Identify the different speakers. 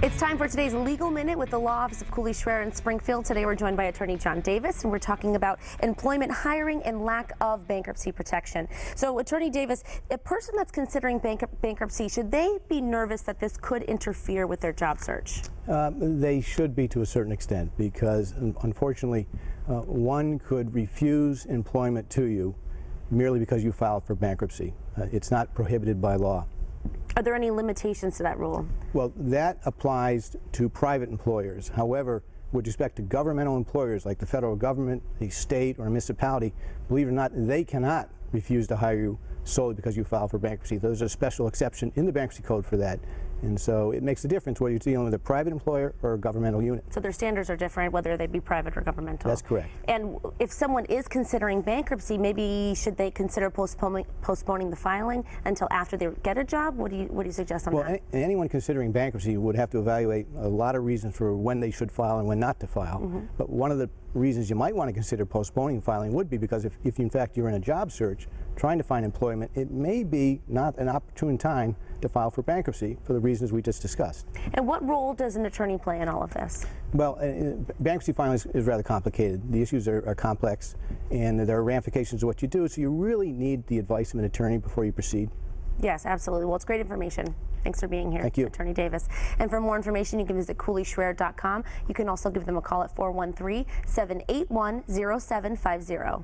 Speaker 1: It's time for today's Legal Minute with the Law Office of Cooley Shrair in Springfield. Today we're joined by Attorney John Davis, and we're talking about employment, hiring, and lack of bankruptcy protection. So, Attorney Davis, a person that's considering bankruptcy, should they be nervous that this could interfere with their job search?
Speaker 2: They should be to a certain extent, because unfortunately one could refuse employment to you merely because you filed for bankruptcy. It's not prohibited by law.
Speaker 1: Are there any limitations to that rule?
Speaker 2: Well, that applies to private employers. However, with respect to governmental employers like the federal government, the state, or a municipality, believe it or not, they cannot refuse to hire you solely because you filed for bankruptcy. There's a special exception in the bankruptcy code for that. And so it makes a difference whether you're dealing with a private employer or a governmental unit.
Speaker 1: So their standards are different whether they be private or governmental.
Speaker 2: That's correct.
Speaker 1: And if someone is considering bankruptcy, maybe should they consider postponing the filing until after they get a job? What do you suggest on that?
Speaker 2: Well, anyone considering bankruptcy would have to evaluate a lot of reasons for when they should file and when not to file. But one of the reasons you might want to consider postponing filing would be because if in fact you're in a job search trying to find employment, it may be not an opportune time to file for bankruptcy for the reasons we just discussed.
Speaker 1: And what role does an attorney play in all of this?
Speaker 2: Well, bankruptcy filing is rather complicated. The issues are complex, and there are ramifications of what you do, so you really need the advice of an attorney before you proceed.
Speaker 1: Yes, absolutely. Well, it's great information. Thanks for being here,
Speaker 2: Thank you.
Speaker 1: Attorney Davis. And for more information, you can visit CooleyShrair.com. You can also give them a call at 413-781-0750.